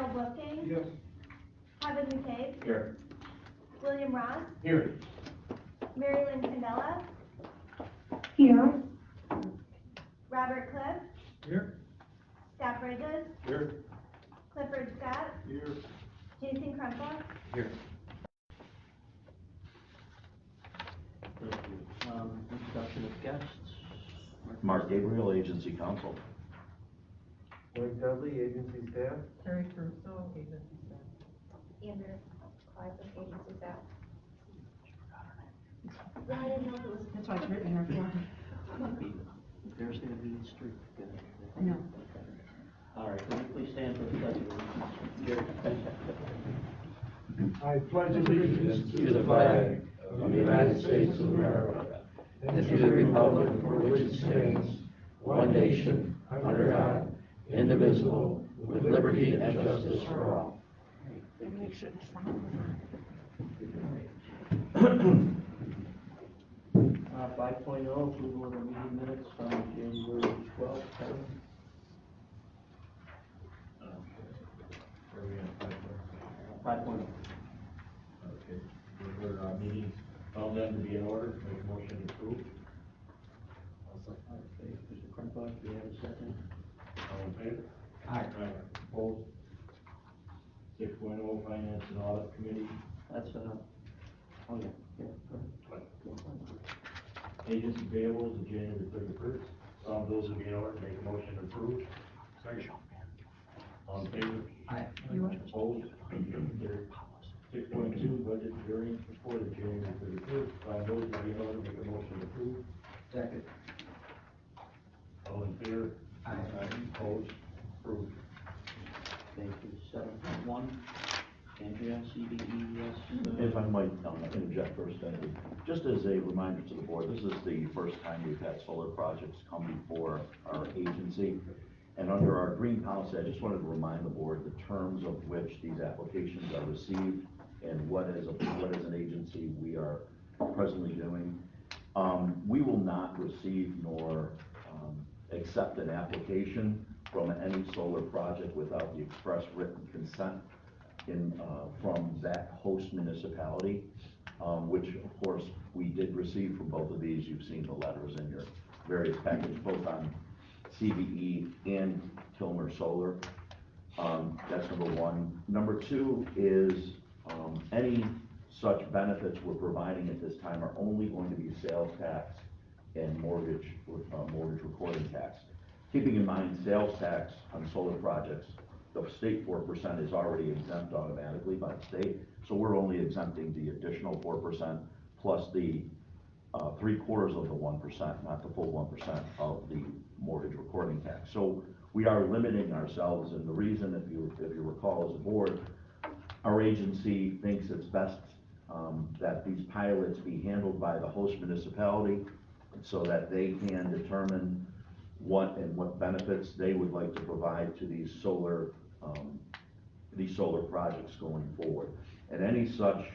Harold Wolfgang. Yes. Kevin McCabe. Here. William Ross. Here. Mary Lynn Candela. Here. Robert Cliff. Here. Scott Bridges. Here. Clifford Scott. Here. Jason Krumpa. Here. Introduction of guests. Mark Gabriel, Agency Counsel. Blake Dudley, agency staff. Terry Crusoe, agency staff. Andrew Clive with agency staff. Yeah, I didn't know if it was. That's why it's written in our form. There's going to be a streak. I know. All right, can you please stand for the pledge of allegiance? I pledge allegiance to the flag of the United States of America and to the republic for which it stands, one nation, under God, indivisible, with liberty and justice for all. Make sure the sound is on. 5.0, approval of the meeting minutes from January 12th. Kevin? Where are we at? 5.0. Okay, we're meetings found them to be in order, make a motion to approve. Okay, Mr. Krumpa, do you have a second? All in favor? Aye. Opposed? 6.0, Finance and Audit Committee, That's, oh yeah, yeah. Go ahead. agency payables of January 31st. Found those to be in order, make a motion to approve. Second. All in favor? Aye. Opposed? 6.2, budget variance report of January 31st. Found those to be in order, make a motion to approve. Second. All in favor? Aye. Opposed? Approved. Thank you. 7.1, Andrea, CDE, If I might interject first, just as a reminder to the board, this is the first time we've had solar projects come before our agency. And under our green policy, I just wanted to remind the board the terms of which these applications are received and what is an agency we are presently doing. We will not receive nor accept an application from any solar project without the express written consent from that host municipality, which of course we did receive from both of these. You've seen the letters in your various packages, both on CVE and Kilmer Solar. That's number one. Number two is any such benefits we're providing at this time are only going to be sales tax and mortgage recording tax. Keeping in mind sales tax on solar projects, the state 4% is already exempt automatically by the state, so we're only exempting the additional 4% plus the 3/4 of the 1%, not the full 1% of the mortgage recording tax. So we are limiting ourselves, and the reason, if you recall as a board, our agency thinks it's best that these pilots be handled by the host municipality so that they can determine what benefits they would like to provide to these solar projects going forward. And any such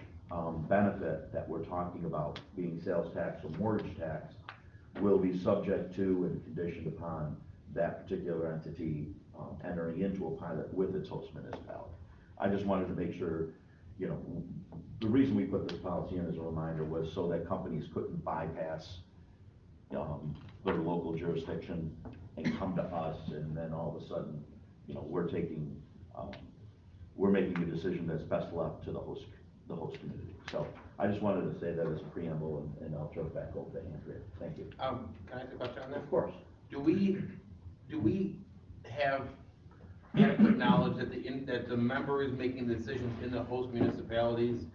benefit that we're talking about, being sales tax or mortgage tax, will be subject to and conditioned upon that particular entity entering into a pilot with its host municipality. I just wanted to make sure, the reason we put this policy in as a reminder was so that companies couldn't bypass their local jurisdiction and come to us, and then all of a sudden, we're making a decision that's best left to the host community. So I just wanted to say that as a preamble, and I'll turn it back over to Andrea. Thank you. Can I ask a question on that? Of course. Do we have adequate knowledge that the members making the decisions in the host municipalities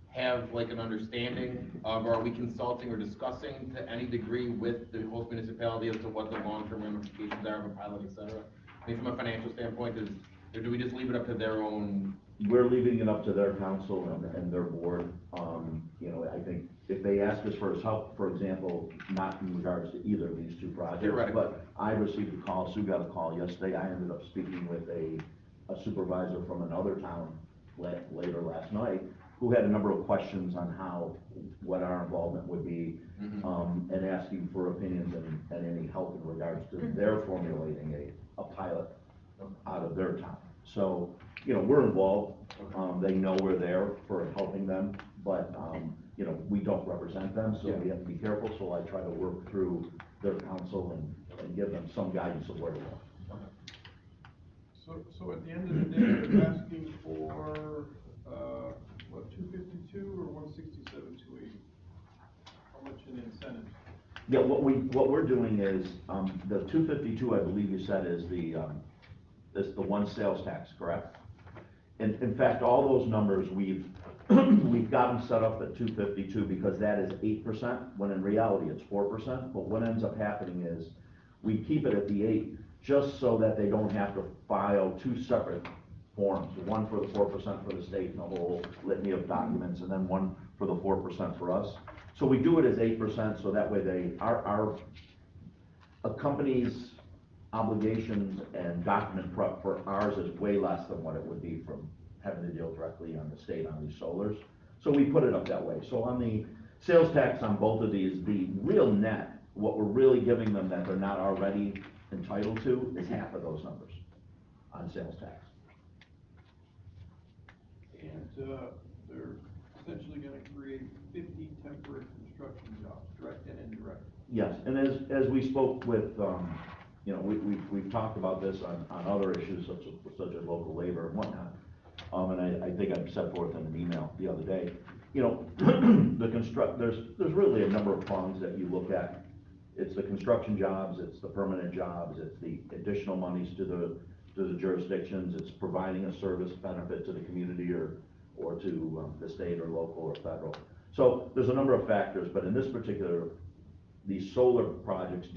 have like an understanding of, are we consulting or discussing to any degree with the host municipality as to what the long-term ramifications are of a pilot, et cetera? I mean, from a financial standpoint, or do we just leave it up to their own? We're leaving it up to their council and their board. I think if they ask us for help, for example, not in regards to either of these two projects, but I received a call, Sue got a call yesterday. I ended up speaking with a supervisor from another town later last night who had a number of questions on what our involvement would be, and asking for opinions and any help in regards to their formulating a pilot out of their town. So you know, we're involved, they know we're there for helping them, but, you know, we don't represent them, so we have to be careful, so I try to work through their counsel and give them some guidance of where to go. So at the end of the day, they're asking for, what, 252 or 167, 280? How much in incentives? Yeah, what we're doing is, the 252, I believe you said, is the one sales tax, correct? In fact, all those numbers, we've got them set up at 252 because that is 8%, when in reality it's 4%, but what ends up happening is, we keep it at the 8, just so that they don't have to file two separate forms, one for the 4% for the state and the whole litany of documents, and then one for the 4% for us. So we do it as 8%, so that way a company's obligations and document prep for ours is way less than what it would be from having to deal directly on the state on these solars. So we put it up that way. So on the sales tax on both of these, the real net, what we're really giving them that they're not already entitled to is half of those numbers on sales tax. And, they're essentially gonna create 50 temporary construction jobs, direct and indirect. Yes, and as we spoke with, you know, we've talked about this on other issues such as local labor and whatnot. And I think I set forth in an email the other day, you know, there's really a number of prongs that you look at. It's the construction jobs, it's the permanent jobs, it's the additional monies to the jurisdictions, it's providing a service benefit to the community or to the state or local or federal. So there's a number of factors, but in this particular, these solar projects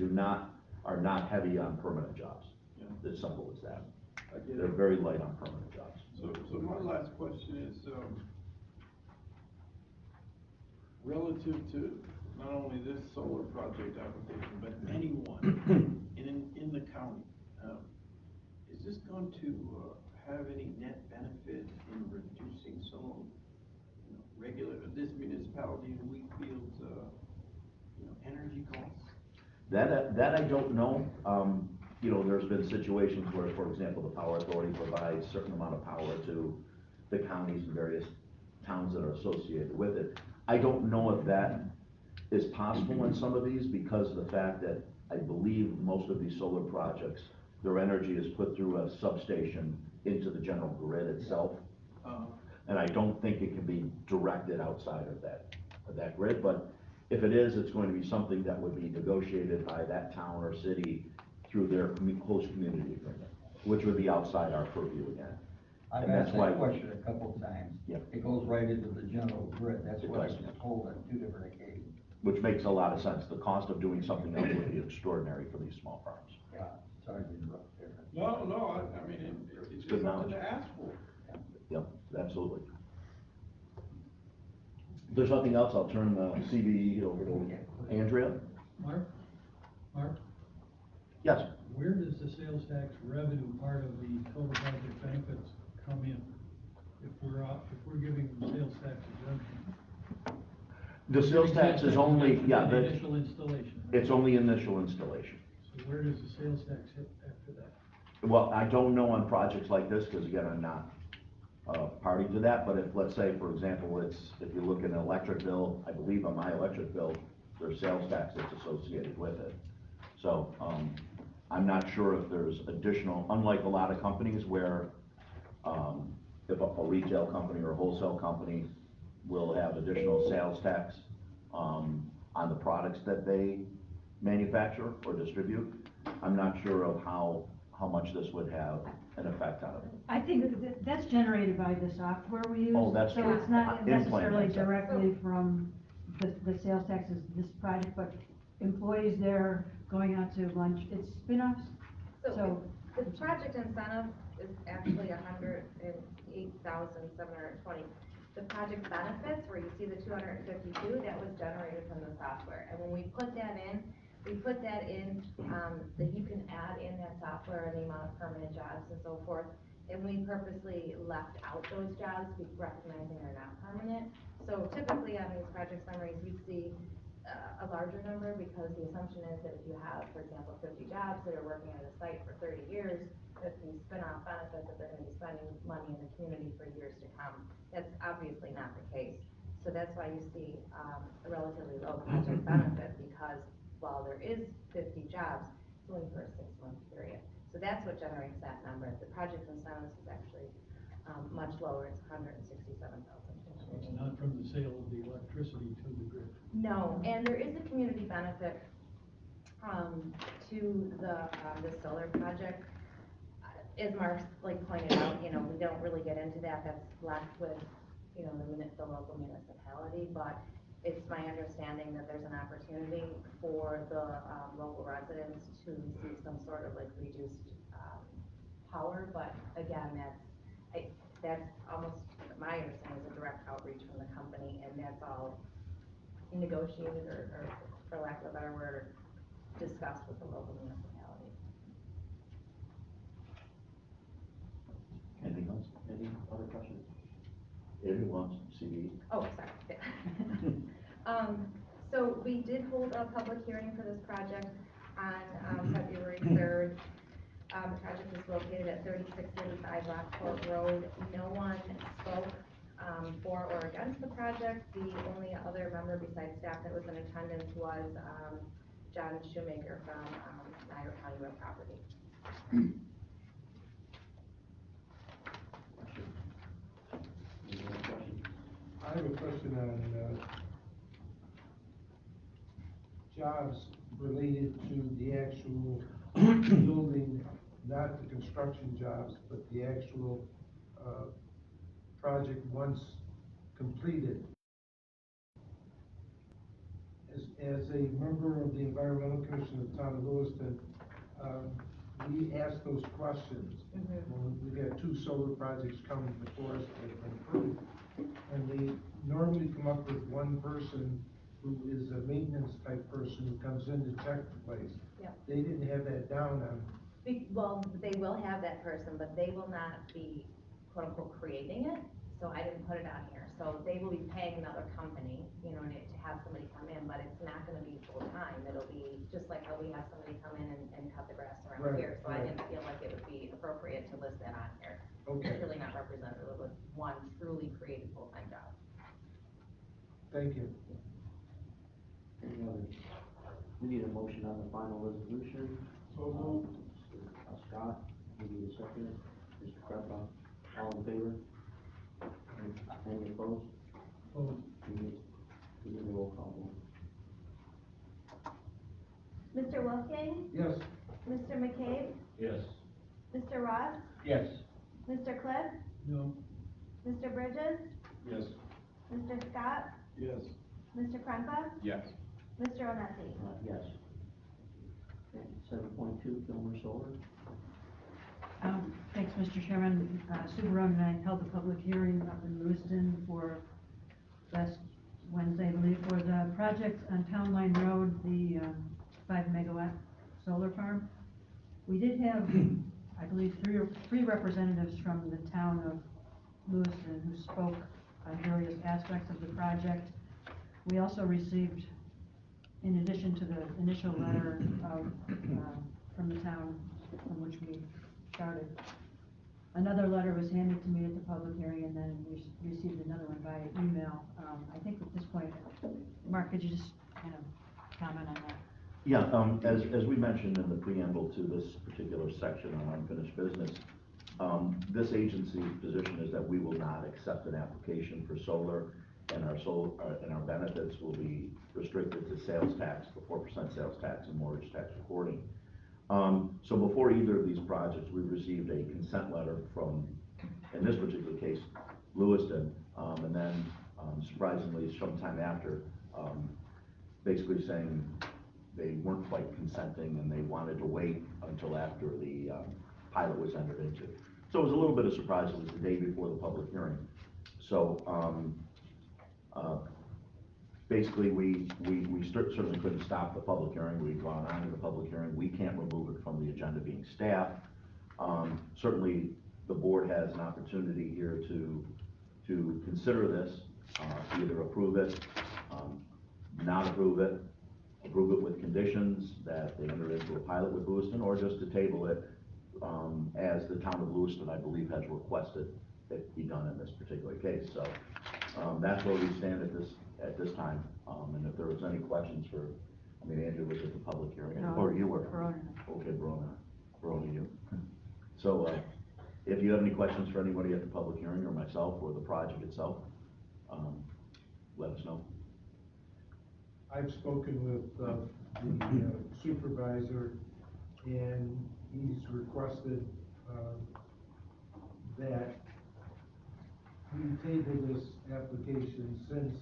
are not heavy on permanent jobs. Yeah. It's simple as that. I get They're it. very light on permanent jobs. So my last question is, relative to not only this solar project application, but anyone in the county, is this going to have any net benefit in reducing some of, this municipality in Wheatfield's, energy costs? That I don't know. You know, there's been situations where, for example, the power authority provides a certain amount of power to the counties and various towns that are associated with it. I don't know if that is possible in some of these because of the fact that I believe most of these solar projects, their energy is put through a substation into the general grid itself. And I don't think it can be directed outside of that grid, but if it is, it's going to be something that would be negotiated by that town or city through their host community agreement, which would be outside our purview again. I've And that's asked why- that question a couple of times. Yeah. It goes right into the general grid, that's It what I does. was told on 2 different occasions. Which makes a lot of sense. The cost of doing something else would be extraordinary for these small farms. Yeah, sorry to interrupt there. No, I mean, it's Good just something knowledge. to ask for. Yep, absolutely. If there's nothing else, I'll turn the CBE over to Andrea. Mark? Yes. Where does the sales tax revenue part of the total project benefits come in? If we're giving them sales tax exemption? The sales tax is only, exemption yeah, on the the, initial installation. Right? it's only initial installation. So where does the sales tax hit after that? Well, I don't know on projects like this, because again, I'm not party to that, but if, let's say, for example, if you look at an electric bill, I believe on my electric bill, there's sales tax that's associated with it. So, I'm not sure if there's additional, unlike a lot of companies where, if a retail company or a wholesale company will have additional sales tax, on the products that they manufacture or distribute, I'm not sure of how much this would have an effect on it. I think that's generated by the software we use. Oh, that's So true. it's not Implant necessarily and stuff. directly from the sales taxes, this project, but employees there going out to lunch, it's spin-offs. So the project incentive is actually 108,720. The project benefits, where you see the 252, that was generated from the software. And when we put that in, that you can add in that software and the amount of permanent jobs and so forth. And we purposely left out those jobs, recognizing they're not permanent. So typically on these project summaries, you see a larger number because the assumption is that if you have, for example, 50 jobs that are working at a site for 30 years, benefits and you spin off benefits that they're gonna be spending money in the community for years to come. That's obviously not the case. So that's why you see, a relatively low project benefit, because while there is 50 jobs, it's only for a 6-month period. So that's what generates that number. The project incentives is actually, much lower, it's 167,000. It's not from the sale of the electricity to the grid. No, and there is a community benefit, to the solar project. As Mark pointed out, you know, we don't really get into that, that's left with, you know, the local municipality, but it's my understanding that there's an opportunity for the, local residents to receive some sort of reduced, power, but again, that's almost, my understanding is a direct outreach from the company, and that's all negotiated or for lack of a better word, discussed with the local municipality. Anything else? Any other questions? If you want, CD. Oh, sorry. So we did hold a public hearing for this project on February 3rd. The project is located at 3635 Rockport Road. No one spoke for or against the project. The only other member besides staff that was in attendance was John Shoemaker from Niagara County Real Property. I have a question on, jobs related to the actual building, not the construction jobs, but the actual, project once completed. As a member of the Environmental Commission of the Town of Lewiston, we ask those questions. When we've had 2 solar projects coming before us that have been approved, and they normally come up with one person who is a maintenance type person who comes in to check the place. Yep. They didn't have that down on. Well, they will have that person, but they will not be quote unquote creating it. So I didn't put it on here. So they will be paying another company, you know, to have somebody come in, but it's not gonna be full time. It'll be just like how we have somebody come in and cut the grass around Right, here. So right. I didn't feel like it would be appropriate to list that on here. Okay. It's really not representative of one truly created full-time job. Thank you. Any other? We need a motion on the final resolution. So moved. Scott, we need a second. Mr. Kreppa, all in favor? Any opposed? Opposed. We need a roll call vote. Mr. Wolfgang? Yes. Mr. McCabe? Yes. Mr. Ross? Yes. Mr. Cliff? No. Mr. Bridges? Yes. Mr. Scott? Yes. Mr. Krempa? Yes. Mr. Onesi? Yes. 7.2, Gilmer Solar. Thanks, Mr. Chairman. Sue Barone and I held a public hearing up in Lewiston for last Wednesday, I believe, for the project on Town Line Road, the 5 megawatt solar farm. We did have, I believe, three representatives from the town of Lewiston who spoke on various aspects of the project. We also received, in addition to the initial letter of, from the town from which we started, another letter was handed to me at the public hearing, and then we received another one by email. I think at this point, Mark, could you just kind of comment on that? Yeah, as we mentioned in the preamble to this particular section on unfinished business, this agency's position is that we will not accept an application for solar, and our benefits will be restricted to sales tax, the 4% sales tax and mortgage tax recording. So before either of these projects, we received a consent letter from, in this particular case, Lewiston, and then surprisingly, sometime after, basically saying they weren't quite consenting and they wanted to wait until after the pilot was entered into. So it was a little bit of surprise. It was the day before the public hearing. So basically, we certainly couldn't stop the public hearing. We've gone on to the public hearing. We can't remove it from the agenda being staff. Certainly, the board has an opportunity here to consider this, either approve it, not approve it with conditions that they enter into a pilot with Lewiston, or just to table it as the town of Lewiston, I believe, has requested it be done in this particular case. So, that's where we stand at this time. And if there was any questions for, I mean, Andrew was at the public hearing, or you were? Verona. Okay, Verona, you. So, if you have any questions for anybody at the public hearing, or myself, or the project itself, let us know. I've spoken with the supervisor, and he's requested that we table this application since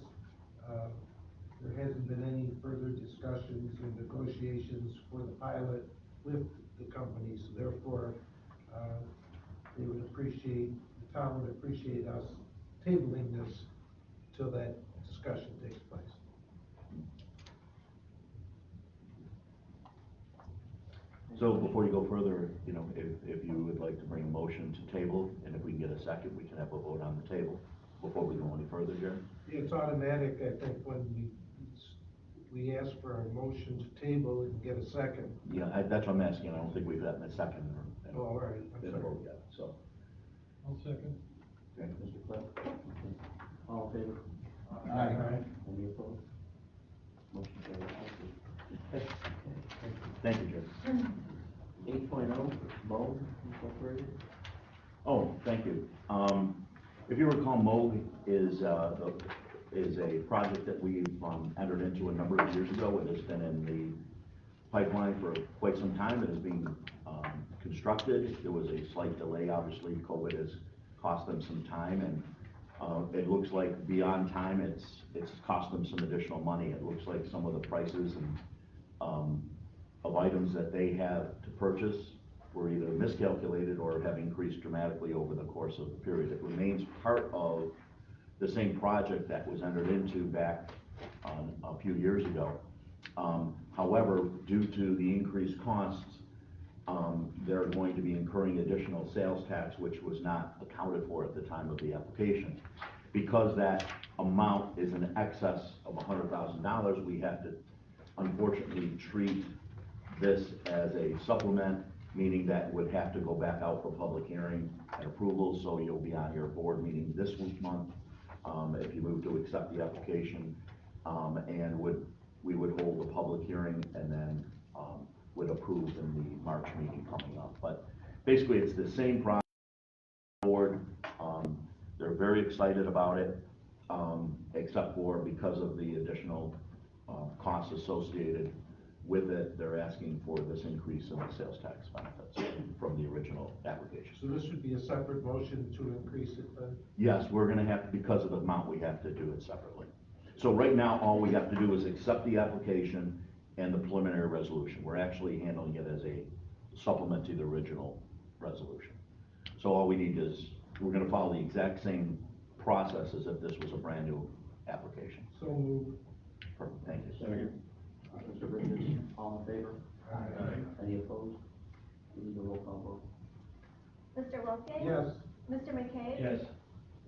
there hasn't been any further discussions and negotiations for the pilot with the company. So therefore, they would appreciate, the town would appreciate us tabling this till that discussion takes place. So before you go further, you know, if you would like to bring a motion to table, and if we can get a second, we can have a vote on the table before we go any further, Jerry. It's automatic, I think, when we ask for a motion to table and get a second. Yeah, that's what I'm asking. I don't think we've gotten a second Oh, all right, I'm in a sorry. vote yet, so. I'll second. Okay, Mr. Cliff? Okay. All in favor? Aye. Any opposed? Motion carries. Thank you, Jerry. 8.0, Moog Incorporated. Oh, thank you. If you recall, Moog is a project that we've entered into a number of years ago. It has been in the pipeline for quite some time. It is being constructed. There was a slight delay. Obviously, COVID has cost them some time, and it looks like beyond time, it's cost them some additional money. It looks like some of the prices and of items that they have to purchase were either miscalculated or have increased dramatically over the course of the period. It remains part of the same project that was entered into back a few years ago. However, due to the increased costs, they're going to be incurring additional sales tax, which was not accounted for at the time of the application. Because that amount is in excess of $100,000, we have to unfortunately treat this as a supplement, meaning that would have to go back out for public hearing and approval. So you'll be on your board meeting this month, if you move to accept the application, and we would hold a public hearing and then would approve in the March meeting coming up. But basically, it's the same project. Board, they're very excited about it, except for because of the additional costs associated with it, they're asking for this increase in the sales tax benefits from the original application. So this would be a separate motion to increase it then? Yes, we're gonna have to, because of the amount, we have to do it separately. So right now, all we have to do is accept the application and the preliminary resolution. We're actually handling it as a supplement to the original resolution. So all we need is, we're gonna follow the exact same process as if this was a brand new application. So moved. Perfect, thank you. Second. Mr. Bridges, all in favor? Aye. Any opposed? We need a roll call vote. Mr. Wolfgang? Yes. Mr. McKay? Yes.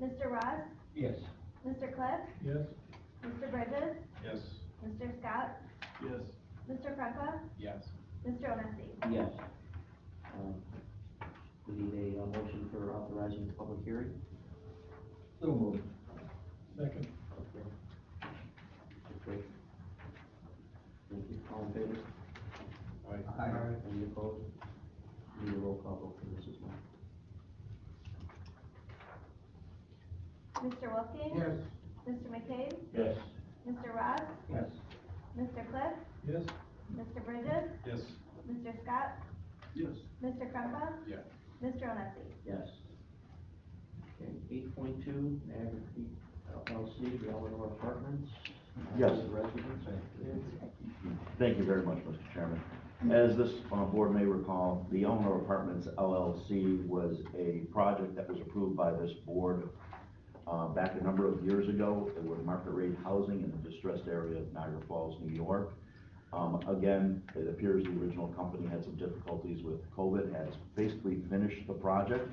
Mr. Ross? Yes. Mr. Cliff? Yes. Mr. Bridges? Yes. Mr. Scott? Yes. Mr. Krempa? Yes. Mr. Onesi? Yes. We need a motion for authorizing the public hearing. So moved. Second. Okay. Okay. Thank you. All in favor? Aye. Any opposed? Need a roll call vote for this as well. Mr. Wolfgang? Yes. Mr. McKay? Yes. Mr. Ross? Yes. Mr. Cliff? Yes. Mr. Bridges? Yes. Mr. Scott? Yes. Mr. Krempa? Yes. Mr. Onesi? Yes. Okay, 8.2, Niagara Creek LLC, the Eleanor Apartments. Yes. Residents. Thank you very much, Mr. Chairman. As this board may recall, the Eleanor Apartments LLC was a project that was approved by this board back a number of years ago. It was market rate housing in the distressed area of Niagara Falls, New York. Again, it appears the original company had some difficulties with COVID, has basically finished the project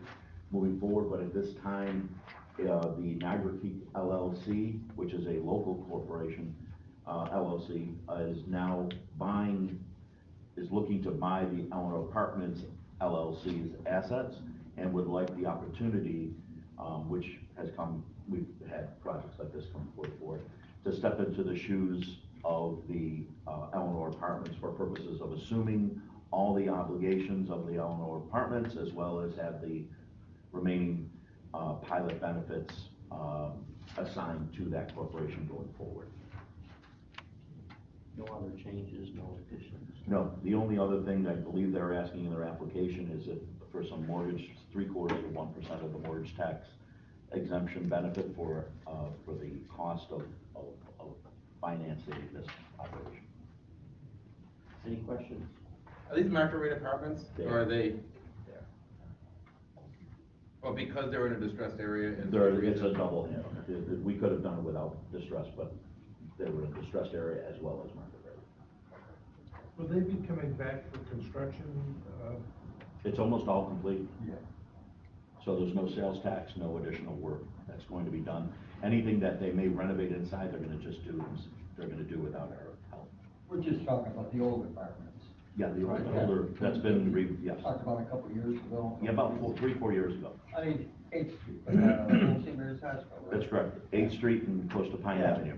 moving forward, but at this time, the Niagara Creek LLC, which is a local corporation, LLC, is now looking to buy the Eleanor Apartments LLC's assets and would like the opportunity, which has come, we've had projects like this come forward, to step into the shoes of the Eleanor Apartments for purposes of assuming all the obligations of the Eleanor Apartments, as well as have the remaining pilot benefits assigned to that corporation going forward. No other changes, no additions? No, the only other thing I believe they're asking in their application is if for some mortgage, 3/4 to 1% of the mortgage tax exemption benefit for the cost of financing this operation. Any questions? Are these market rate apartments, They or are are. they? Well, because they're in a distressed area and. It's a double hit. We could have done it without distress, but they were in a distressed area as well as market rate. Will they be coming back for construction? It's almost all complete. Yeah. So there's no sales tax, no additional work that's going to be done. Anything that they may renovate inside, they're gonna do without our help. We're just talking about the old apartments. Yeah, the Right. older, that's been, yes. Talked about a couple of years ago. Yeah, about 3-4 years ago. I mean, 8th Street, Old St. Mary's Hospital, right? That's correct. 8th Street and close to Pine Yeah. Avenue.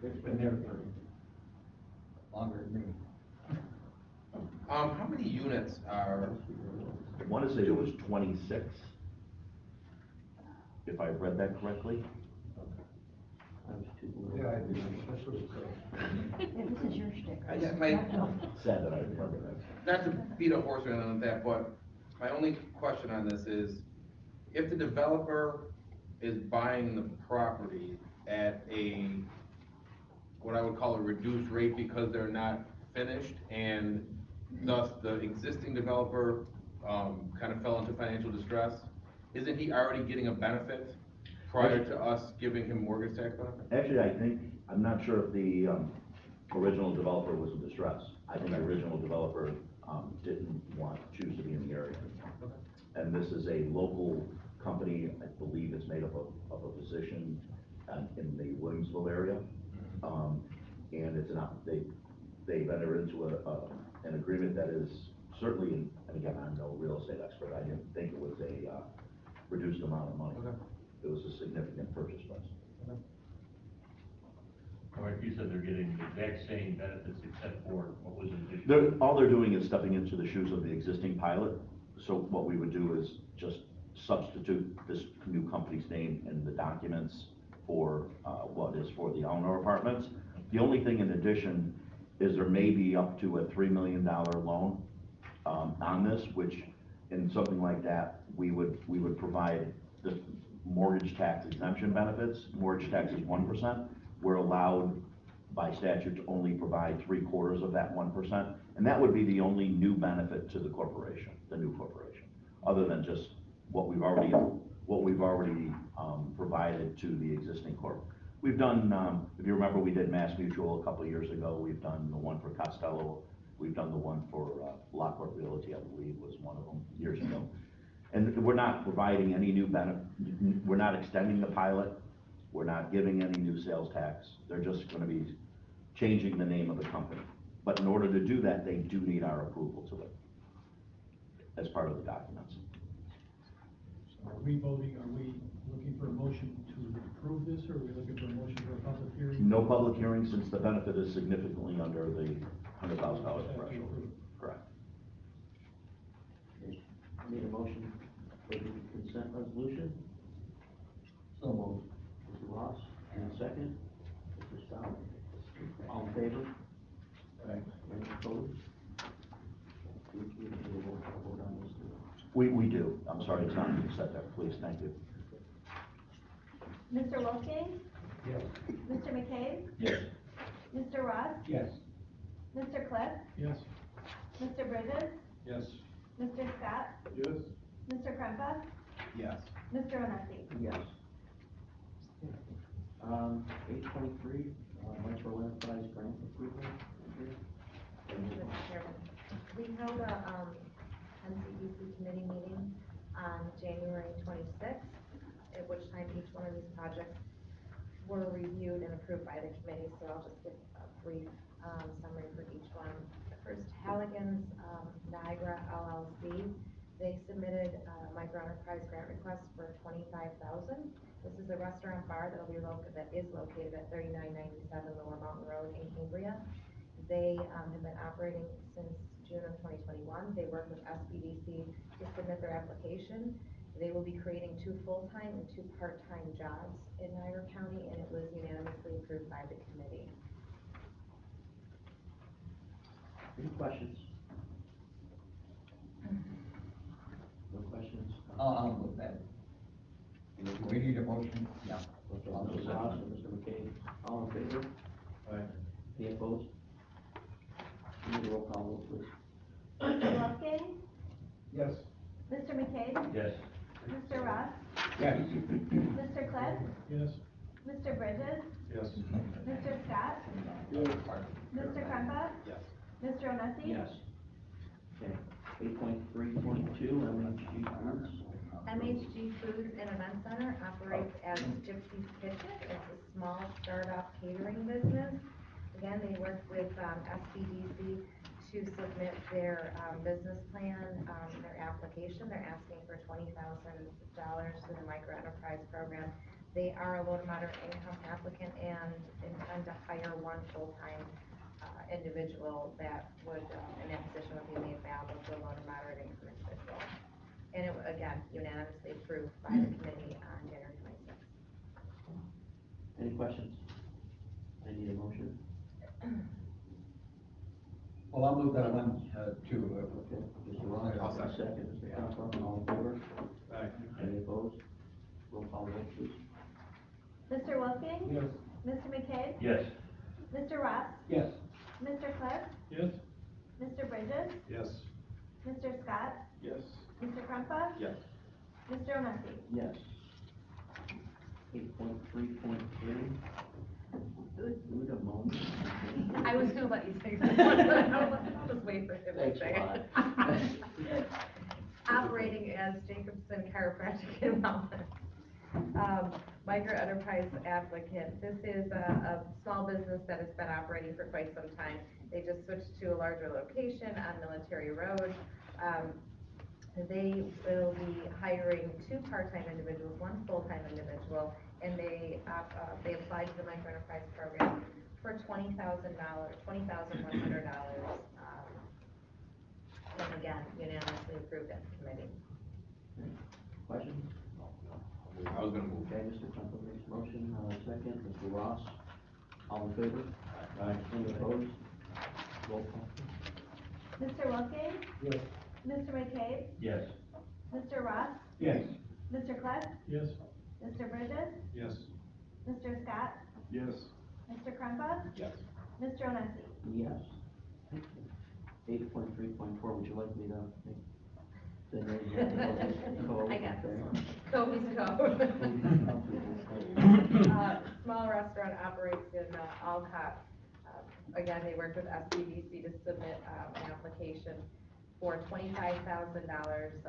It's been there for longer than me. How many units are, I want to say it was 26, if I read that correctly. I was too little. Yeah, I do. That's what it says. This is your sticker. I guess my, Sad that I remember that. not to beat a horse or anything like that, but my only question on this is, if the developer is buying the property at a, what I would call a reduced rate because they're not finished, and thus the existing developer, kind of fell into financial distress, isn't he already getting a benefit prior to us giving him mortgage tax benefit? Actually, I'm not sure if the original developer was in distress. I think the original developer didn't choose to be in the area anymore. And this is a local company, I believe it's made up of a position in the Williamsville area. And it's they've entered into an agreement that is certainly, and again, I'm no real estate expert, I didn't think it was a reduced amount of money. Okay. It was a significant purchase price. All right, you said they're getting the exact same benefits except for what was in addition? All they're doing is stepping into the shoes of the existing pilot. So what we would do is just substitute this new company's name in the documents for what is for the Eleanor Apartments. The only thing in addition is there may be up to a $3 million loan on this, which in something like that, we would provide the mortgage tax exemption benefits. Mortgage tax is 1%. We're allowed by statute to only provide 3/4 of that 1%. And that would be the only new benefit to the corporation, the new corporation, other than just what we've already provided to the existing corp. We've done, if you remember, we did Mass Mutual a couple of years ago. We've done the one for Costello. We've done the one for Lockport Realty, I believe was one of them years ago. And we're not providing any new benefit. We're not extending the pilot. We're not giving any new sales tax. They're just going to be changing the name of the company. But in order to do that, they do need our approval to it as part of the documents. So are we looking for a motion to approve this, or are we looking for a motion for a public hearing? No public hearing, since the benefit is significantly under the $100,000 threshold. Correct. Okay. Need a motion for the consent resolution? So moved. Mr. Ross, and a second. Mr. Stout. All in favor? Aye. Any opposed? We need a roll call vote on this. We do. I'm sorry, it's not being said there. Please, thank you. Mr. Wolfgang? Yes. Mr. McKay? Yes. Mr. Ross? Yes. Mr. Cliff? Yes. Mr. Bridges? Yes. Mr. Scott? Yes. Mr. Krempa? Yes. Mr. Onesti? Yes. 823, Metro Enterprise grant approval. Thank you, Mr. Chairman. We held a, NCEDA committee meeting on January 26th, at which time each one of these projects were reviewed and approved by the committee, so I'll just give a brief, summary for each one. The First, Halligan's, Niagara LLC, they submitted a micro enterprise grant request for $25,000. This is a restaurant bar that is located at 3997 Lower Mountain Road in Cambria. They have been operating since June of 2021. They work with SBDC to submit their application. They will be creating 2 full-time and 2 part-time jobs in Niagara County, and it was unanimously approved by the committee. Any questions? No questions? I'll move that. We need a motion? Yeah. Okay, I'll Mr. second. Ross and Mr. McKay, all in favor? Aye. Any opposed? We need a roll call vote, please. Mr. Wolfgang? Yes. Mr. McCabe? Yes. Mr. Ross? Yes. Mr. Cliff? Yes. Mr. Bridges? Yes. Mr. Scott? Mr. Krempa? Yes. Mr. Onesi? Yes. Okay, 8.3.2, MHG Foods. MHG Foods and Event Center operates as Gypsy's Kitchen. It's a small startup catering business. Again, they work with SBDC to submit their business plan, their application. They're asking for $20,000 through the micro enterprise program. They are a low to moderate income applicant and intend to hire 1 full-time individual that would, in that position would be made available to a low to moderate income individual. And it, again, unanimously approved by the committee on January 26th. Any questions? I need a motion. Well, I'll move that one, to, Okay, Mr. Ross, I'll second. second, Mr. Krempa, all in favor? Aye. Any opposed? Roll call vote, please. Mr. Wolfgang? Yes. Mr. McCabe? Yes. Mr. Ross? yes. Mr. Cliff? Yes. Mr. Bridges? Yes. Mr. Scott? Yes. Mr. Krempa? Yes. Mr. Onesi? Yes. 8.3.3. Good amount. I was gonna let you say something. I'll just wait for him to Thanks say a lot. it. Operating as Jacobson Chiropractic and Wellness. Micro enterprise applicant. This is a small business that has been operating for quite some time. They just switched to a larger location on Military Road. They will be hiring 2 part-time individuals, 1 full-time individual, and they applied to the micro enterprise program for $20,100. And again, unanimously approved at the committee. Questions? I was gonna move. Okay, Mr. Krempa makes motion, second, Mr. Ross, all in favor? Aye. Any opposed? Roll call. Mr. Wolfgang? Yes. Mr. McCabe? Yes. Mr. Ross? Yes. Mr. Cliff? Yes. Mr. Bridges? Yes. Mr. Scott? Yes. Mr. Krempa? Yes. Mr. Onesi? Yes. 8.3.4, would you like me to make the name? I got this one. Kobe's Cove. Small restaurant operates in Alcott. Again, they work with SBDC to submit an application for $25,000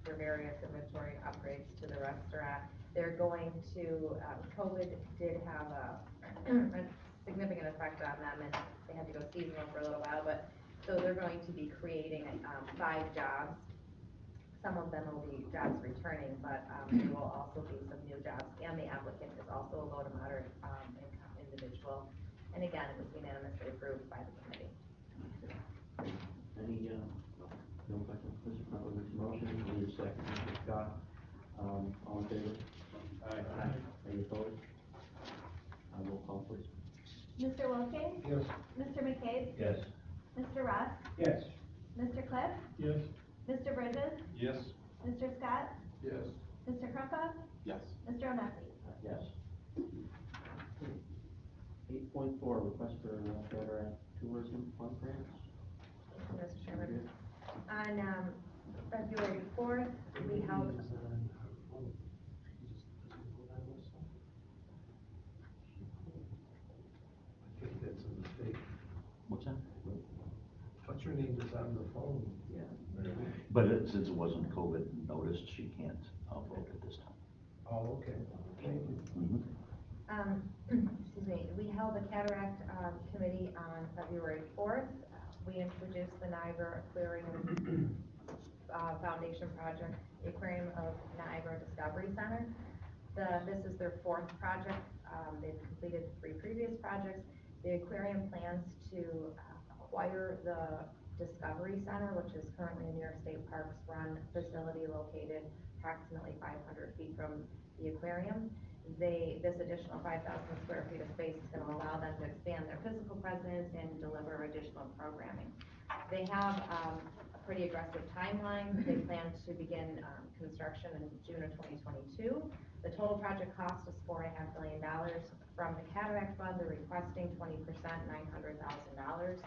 for various inventory upgrades to the restaurant. They're going to, COVID did have a significant effect on them, and they had to go seasonal for a little while, but, so they're going to be creating 5 jobs. Some of them will be jobs returning, but there will also be some new jobs, and the applicant is also a low to moderate income individual. And again, it was unanimously approved by the committee. Any, no questions? Mr. Krempa makes a motion, we need a second, Mr. Scott, all in favor? Aye. Any opposed? Roll call, please. Mr. Wolfgang? Yes. Mr. McCabe? Yes. Mr. Ross? Yes. Mr. Cliff? Yes. Mr. Bridges? Yes. Mr. Scott? Yes. Mr. Krempa? Yes. Mr. Onesi? Yes. 8.4, request for cataract tourism fund grants. Mr. Chairman, on February 4th, we held, I think that's a mistake. What's that? What's her name is on the phone? Yeah. But since it wasn't COVID noticed, she can't vote at this time. Oh, okay, thank you. excuse me, we held a cataract committee on February 4th. We Niagara Aquarium, Foundation project, the Aquarium of Niagara Discovery Center. This is their fourth project. They've completed 3 previous projects. The aquarium plans to acquire the Discovery Center, which is currently a New York State Parks run facility located approximately 500 feet from the aquarium. This additional 5,000 square feet of space is going to allow them to expand their physical presence and deliver additional programming. They have a pretty aggressive timeline. They plan to begin construction in June of 2022. The total project cost is $4.5 million. From the Cataract Fund, they're requesting 20%, $900,000.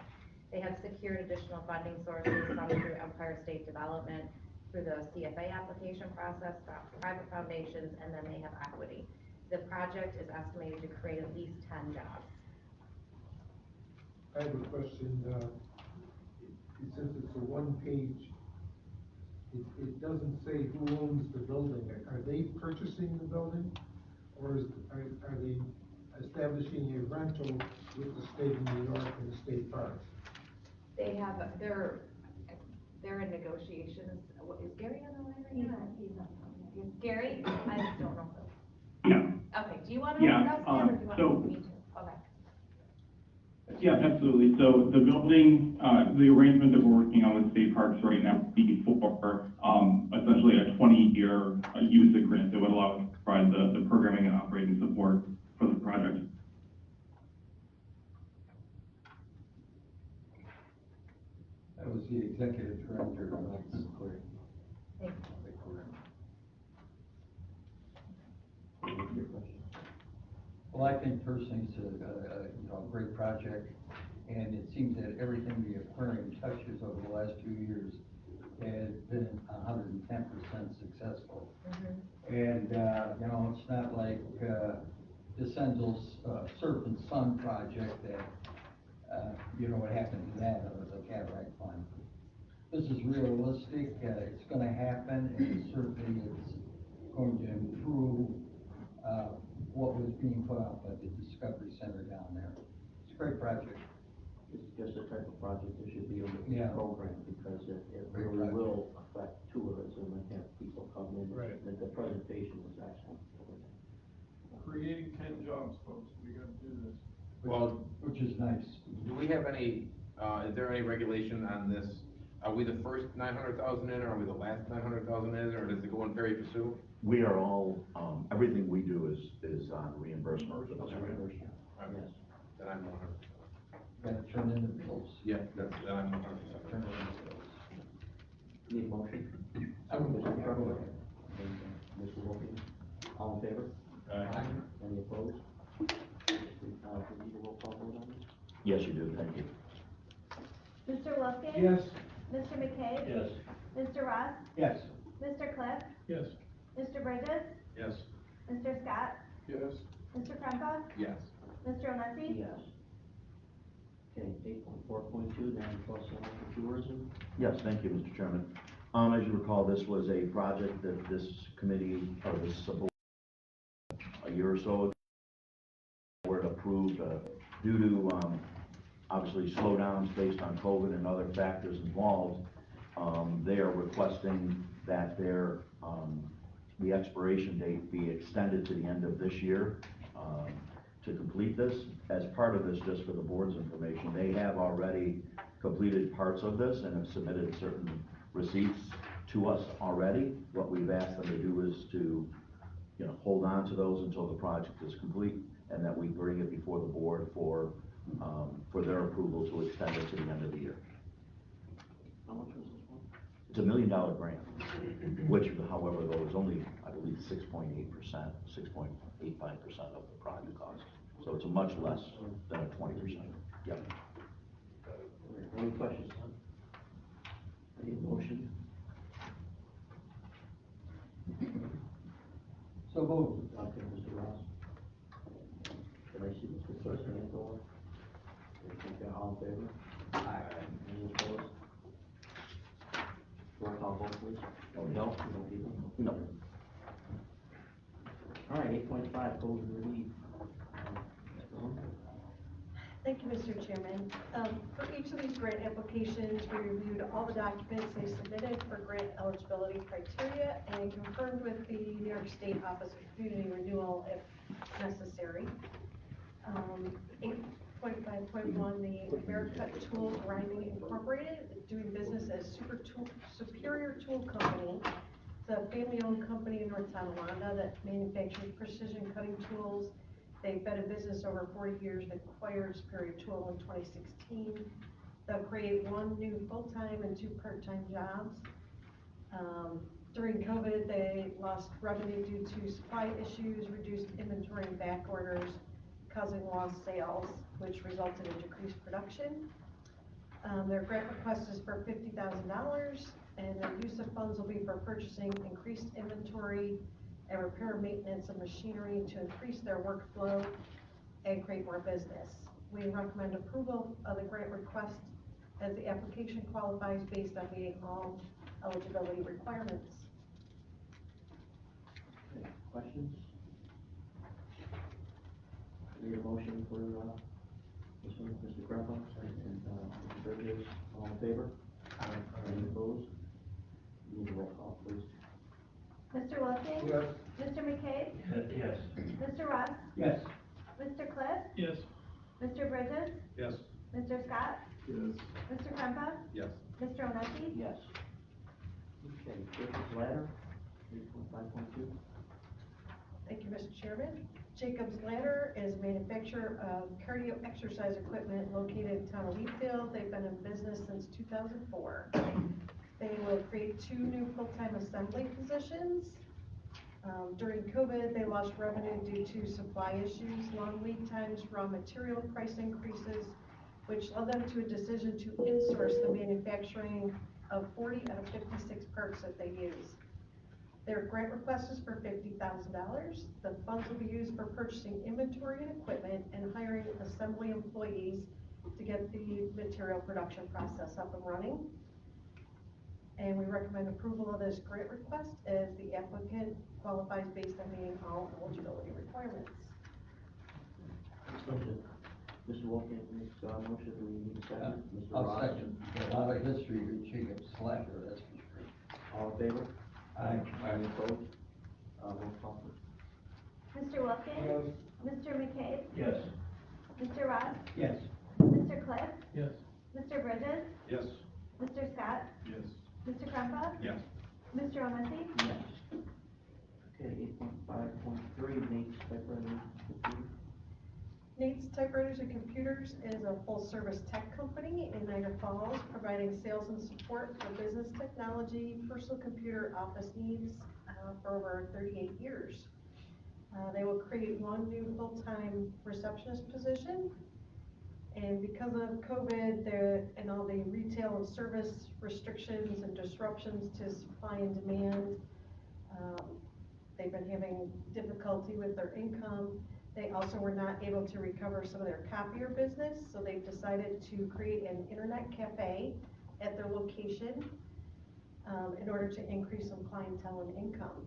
They have secured additional funding sources, some through Empire State Development, through the CFA application process, private foundations, and then they have equity. The project is estimated to create at least 10 jobs. I have a question, since it's a one-page, it doesn't say who owns the building. Are they purchasing the building? Or are they establishing a rental with the state of New York and the state parks? They're in negotiations. Is Gary on the line right now? He's not. Is Gary? I just don't know. Yeah. Okay, do you want to Yeah, address that, or do you want me to? Okay. Yeah, absolutely. So the building, the arrangement that we're working on with state parks right now would be for essentially a 20-year use agreement that would allow us to provide the programming and operating support for the project. That was the executive director of the Aquarium. Thank you. Well, I think personally it's a great project, and it seems that everything the aquarium touches over the last 2 years has been 110% successful. And, it's not like DeCenzo's Surf and Sun project that, what happened to that under the Cataract Fund. This is realistic, it's gonna happen, and certainly it's going to improve what was being put up at the Discovery Center down there. It's a great project. This is just the type of project that should be in the Yeah. program, because it Great really project. will affect tourism and have people come in. Right. The presentation was excellent. Creating 10 jobs, folks, we gotta do this. Well, Which is nice. do we have any, is there any regulation on this? Are we the first 900,000 in, or are we the last 900,000 in, or does it go in pari passu? We are all, everything we do is on reimbursement for this grant. Reimbursement. Yes. Then I'm 100%. Gotta turn in the bills. Yeah, then I'm 100%. Turn in the bills. Need a motion? I would- Mr. Trumbull and Mr. Wilkie, all in favor? Any opposed? Do you need a roll call vote on this? Yes, you do, thank you. Mr. Wolfgang? Yes. Mr. McKay? Yes. Mr. Ross? Yes. Mr. Cliff? Yes. Mr. Bridges? Yes. Mr. Scott? Yes. Mr. Kremka? Yes. Mr. Onesi? Yes. Okay, 8.4.2, then plus center for tourism. Yes, thank you, Mr. Chairman. As you recall, this was a project that this committee, or this board, a year or so ago, were approved due to obviously slowdowns based on COVID and other factors involved. They are requesting that the expiration date be extended to the end of this year to complete this. As part of this, just for the board's information, they have already completed parts of this and have submitted certain receipts to us already. What we've asked them to do is to, hold on to those until the project is complete, and that we bring it before the board for their approval to extend it to the end of the year. How much was this one? It's $1 million grant, which, however, though, is only, I believe, 6.8%, 6.85% of the project cost. So it's a much less than a 20%. Yep. Any questions? Any motion? So moved. Okay, Mr. Ross. Did I see Mr. First hand go up? Okay, all in favor? Aye. Any opposed? Roll call vote, please. No. No, you don't need one? No. All right, 8.5, code relief. Thank you, Mr. Chairman. For each of these grant applications, we reviewed all the documents they submitted for grant eligibility criteria and confirmed with the New York State Office of Community Renewal if necessary. 8.5.1, the America Tool Grinding Incorporated, doing business as Superior Tool Company. It's a family-owned company in North Tonawanda that manufactures precision cutting tools. They've been in business over 40 years and acquired Superior Tool in 2016. They'll create 1 new full-time and 2 part-time jobs. During COVID, they lost revenue due to supply issues, reduced inventory and back orders, causing lost sales, which resulted in decreased production. Their grant request is for $50,000, and their use of funds will be for purchasing increased inventory and repair and maintenance of machinery to increase their workflow and create more business. We recommend approval of the grant request as the application qualifies based on meeting all eligibility requirements. Okay, questions? Need a motion for, Mr. Grandpa and, Mr. Bridges, all in favor? Any opposed? Need a roll call, please. Mr. Wilking? Yes. Mr. McCabe? Yes. Mr. Russ? Yes. Mr. Cliff? Yes. Mr. Bridges? Yes. Mr. Scott? Yes. Mr. Krempa? Yes. Mr. Onesi? Yes. Okay, Jacob's Ladder, 8.5.2. Thank you, Mr. Chairman. Jacob's Ladder is a manufacturer of cardio exercise equipment located in town of Wheatfield. They've been in business since 2004. They will create 2 new full-time assembly positions. During COVID, they lost revenue due to supply issues, long lead times, raw material price increases, which led them to a decision to insource the manufacturing of 40 out of 56 parts that they use. Their grant request is for $50,000. The funds will be used for purchasing inventory and equipment and hiring assembly employees to get the material production process up and running. And we recommend approval of this grant request as the applicant qualifies based on meeting all eligibility requirements. Mr. Wilkin makes a motion, do we need a second? Mr. I'll Ross? second. A lot of history with Jacob's Ladder, that's for sure. All in favor? Aye. Any opposed? Roll call, please. Mr. Wilking? Mr. McCabe? Yes. Mr. Russ? Yes. Mr. Cliff? Yes. Mr. Bridges? Yes. Mr. Scott? Yes. Mr. Krempa? Yes. Mr. Onesi? Yes. Okay, 8.5.3, Nate's Typewriter. Nate's Typewriters and Computers is a full-service tech company in Niagara Falls, providing sales and support for business technology, personal computer, office needs for over 38 years. They will create 1 new full-time receptionist position. And because of COVID and all the retail and service restrictions and disruptions to supply and demand, they've been having difficulty with their income. They also were not able to recover some of their copier business, so they've decided to create an internet cafe at their location in order to increase some clientele and income.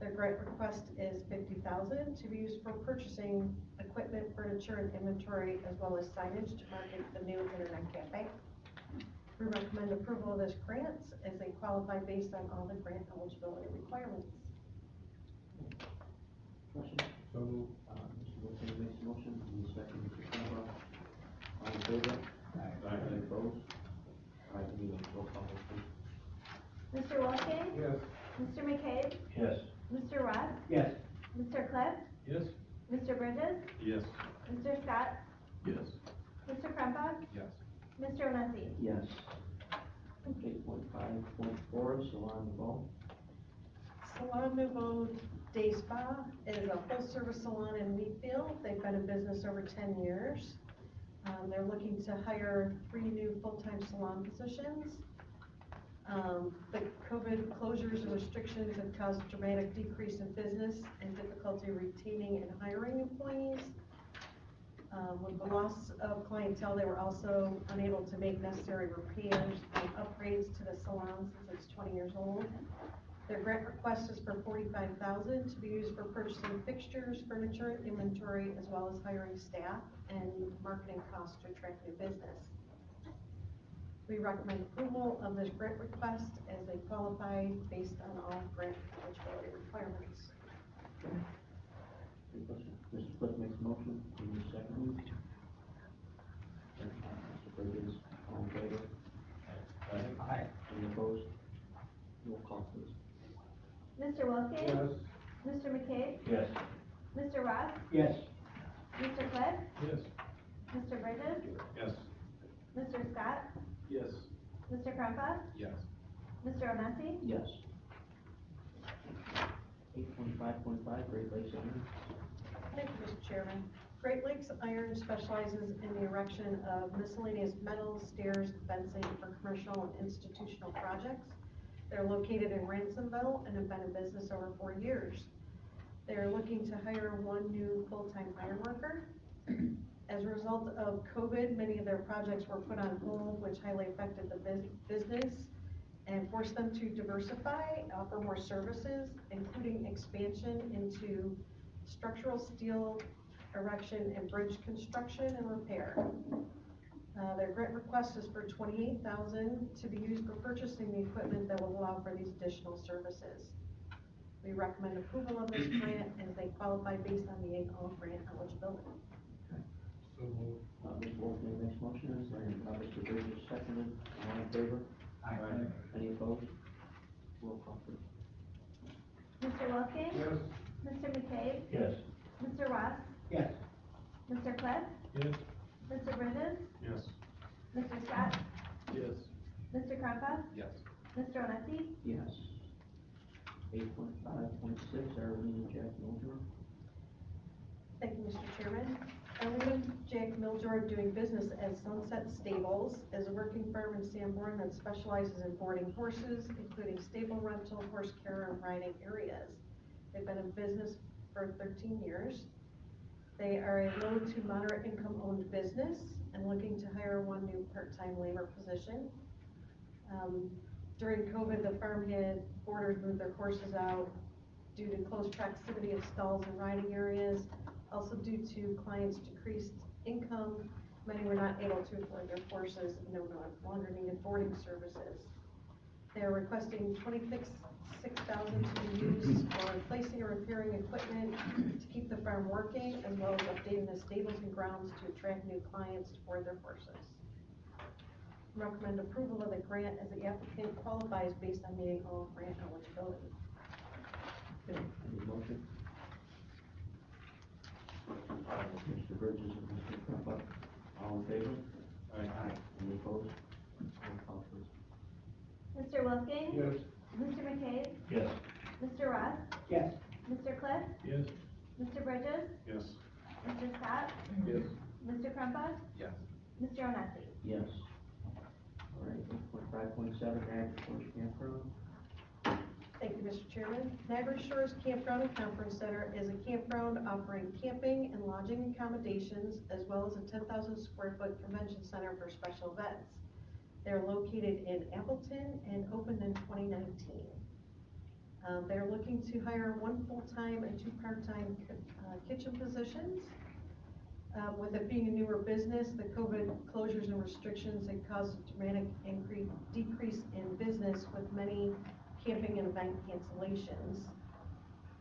Their grant request is $50,000 to be used for purchasing equipment, furniture, and inventory, as well as signage to market the new internet cafe. We recommend approval of this grant as they qualify based on all the grant eligibility requirements. Questions? So, Mr. Wilkin makes a motion, and second, Mr. Grandpa. All in favor? Aye. Any opposed? All right, we need a roll call, please. Mr. Wilking? Yes. Mr. McCabe? Yes. Mr. Russ? Yes. Mr. Cliff? Yes. Mr. Bridges? Yes. Mr. Scott? Yes. Mr. Krempa? Yes. Mr. Onesi? Yes. 8.5.4, Salon Nouveau. Salon Nouveau Day Spa is a full-service salon in Wheatfield. They've been in business over 10 years. They're looking to hire 3 new full-time salon positions. The COVID closures and restrictions have caused a dramatic decrease in business and difficulty retaining and hiring employees. With the loss of clientele, they were also unable to make necessary repairs and upgrades to the salon since it's 20 years old. Their grant request is for $45,000 to be used for purchasing fixtures, furniture, and inventory, as well as hiring staff and marketing costs to attract new business. We recommend approval of this grant request as they qualify based on all grant eligibility requirements. Mr. Cliff makes a motion, can you second? Mr. Bridges, all in favor? Aye. Any opposed? Roll call, please. Mr. Wilkins? Mr. McCabe? Yes. Mr. Ross? Yes. Mr. Cliff? Yes. Mr. Bridges? Yes. Mr. Scott? Yes. Mr. Krempa? Yes. Mr. Onesi? Yes. 8.5.5, Great Lakes Iron. Thank you, Mr. Chairman. Great Lakes Iron specializes in the erection of miscellaneous metals, stairs, fencing for commercial and institutional projects. They're located in Ransomville and have been in business over 4 years. They're looking to hire one new full-time iron worker. As a result of COVID, many of their projects were put on hold, which highly affected the business and forced them to diversify, offer more services, including expansion into structural steel erection and bridge construction and repair. Their grant request is for $28,000 to be used for purchasing the equipment that will allow for these additional services. We recommend approval of this grant as they qualify based on the all grant eligibility. So moved. Mr. Wolfgang makes motion, and Mr. Bridges seconded, all in favor? Aye. Any opposed? Roll call, please. Mr. Wilkins? Mr. McCabe? Yes. Mr. Ross? Yes. Mr. Cliff? Yes. Mr. Bridges? Yes. Mr. Scott? Yes. Mr. Krempa? Yes. Mr. Onesi? Yes. 8.5.6, Arlene and Jack Mildred. Thank you, Mr. Chairman. Arlene Jack Miljord, doing business as Sunset Stables, is a working firm in Sanborn that specializes in boarding horses, including stable rental, horse care, and riding areas. They've been in business for 13 years. They are a low to moderate income owned business and looking to hire one new part-time labor position. During COVID, the firm had boarders move their horses out due to close proximity of stalls and riding areas. Also due to clients' decreased income, many were not able to afford their horses and no longer needed boarding services. They're requesting $26,000 to be used for replacing or repairing equipment to keep the farm working, as well as updating the stables and grounds to attract new clients to board their horses. Recommend approval of the grant as the applicant qualifies based on meeting all grant eligibility. Okay, any motion? Mr. Bridges and Mr. Krempa, all in favor? Aye. Any opposed? Roll call, please. Mr. Wilkins? Yes. Mr. McCabe? Yes. Mr. Ross? Yes. Mr. Cliff? Yes. Mr. Bridges? Yes. Mr. Scott? Yes. Mr. Krempa? Yes. Mr. Onesi? Yes. All right, 8.5.7, Niagara Shores Campground. Thank you, Mr. Chairman. Niagara Shores Campground and Conference Center is a campground offering camping and lodging accommodations, as well as a 10,000 square foot convention center for special events. They're located in Appleton and opened in 2019. They're looking to hire one full-time and two part-time kitchen positions. With it being a newer business, the COVID closures and restrictions had caused a dramatic decrease in business with many camping and event cancellations.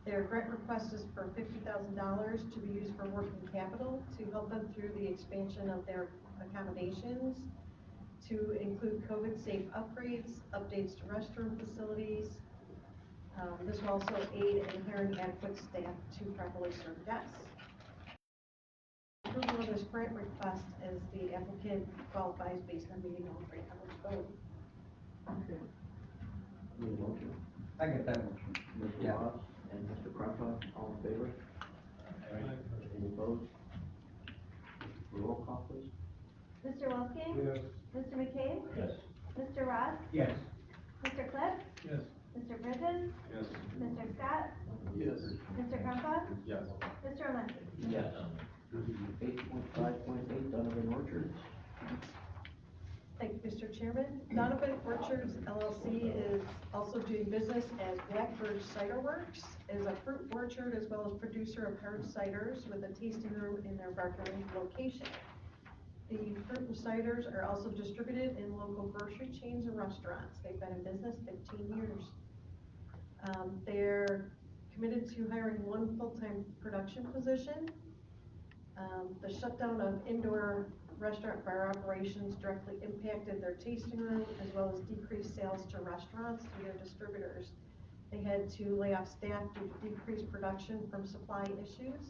Their grant request is for $50,000 to be used for working capital to help them through the expansion of their accommodations, to include COVID-safe upgrades, updates to restroom facilities. This will also aid in hiring adequate staff to properly serve guests. Approval of this grant request as the applicant qualifies based on meeting all grant eligibility. Okay. Need a motion? I get that motion. Mr. Yeah. Ross and Mr. Krempa, all in favor? Aye. Any opposed? Roll call, please. Mr. Wilkins? Mr. McCabe? Yes. Mr. Ross? Yes. Mr. Cliff? Yes. Mr. Bridges? Yes. Mr. Scott? Yes. Mr. Krempa? Yes. Mr. Onesi? Yes. 8.5.8, Donovan Orchards. Thank you, Mr. Chairman. Donovan Orchards LLC is also also doing business as Blackbird Cider Works, is a fruit orchard as well as producer of hard ciders with a tasting room in their Barker Lake location. The fruit and ciders are also distributed in local grocery chains and restaurants. They've been in business 15 years. They're committed to hiring one full-time production position. The shutdown of indoor restaurant bar operations directly impacted their tasting room as well as decreased sales to restaurants through their distributors. They had to lay off staff due to decreased production from supply issues.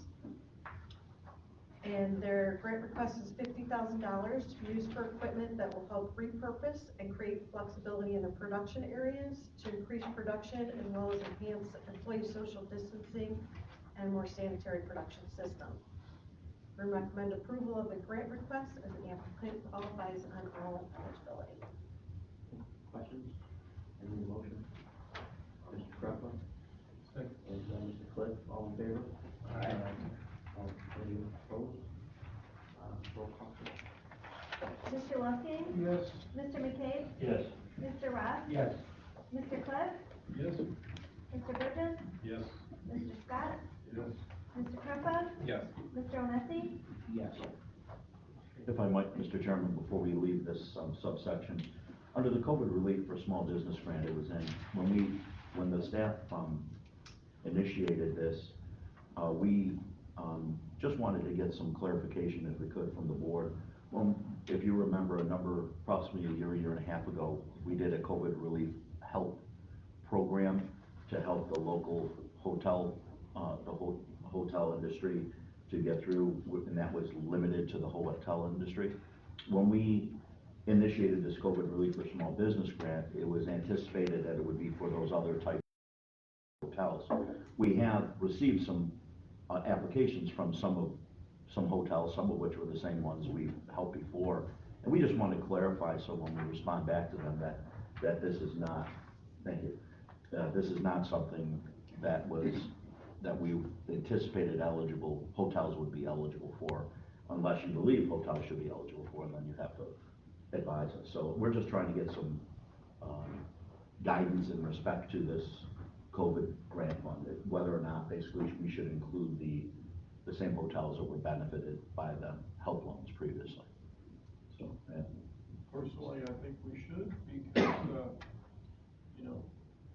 And their grant request is $50,000 to be used for equipment that will help repurpose and create flexibility in the production areas to increase production as well as enhance employee social distancing and more sanitary production system. We recommend approval of the grant request as the applicant qualifies on all eligibility. Questions? Any motion? Mr. Krupka? Second. And, Mr. Cliff, all in favor? Aye. All, any opposed? Roll call, please. Mr. Lusking? Yes. Mr. McCabe? Yes. Mr. Ross? Yes. Mr. Cliff? Yes. Mr. Bridges? Yes. Mr. Scott? Yes. Mr. Krupka? Yes. Mr. Onesi? Yes. If I might, Mr. Chairman, before we leave this subsection, under the COVID relief for small business grant, it was in, when the staff initiated this, we just wanted to get some clarification, if we could, from the board. If you remember, approximately a year and a half ago, we did a COVID relief help program to help the local hotel, hotel industry to get through, and that was limited to the hotel industry. When we initiated this COVID relief for small business grant, it was anticipated that it would be for those other type of hotels. We have received some applications from some hotels, some of which were the same ones we've helped before, and we just want to clarify, so when we respond back to them, that this is not, thank you, this is not something that we anticipated hotels would be eligible for, unless you believe hotels should be eligible for, and then you have to advise us. So we're just trying to get some guidance in respect to this COVID grant fund, whether or not basically we should include the same hotels that were benefited by the help loans previously. So, yeah. Personally, I think we should, because,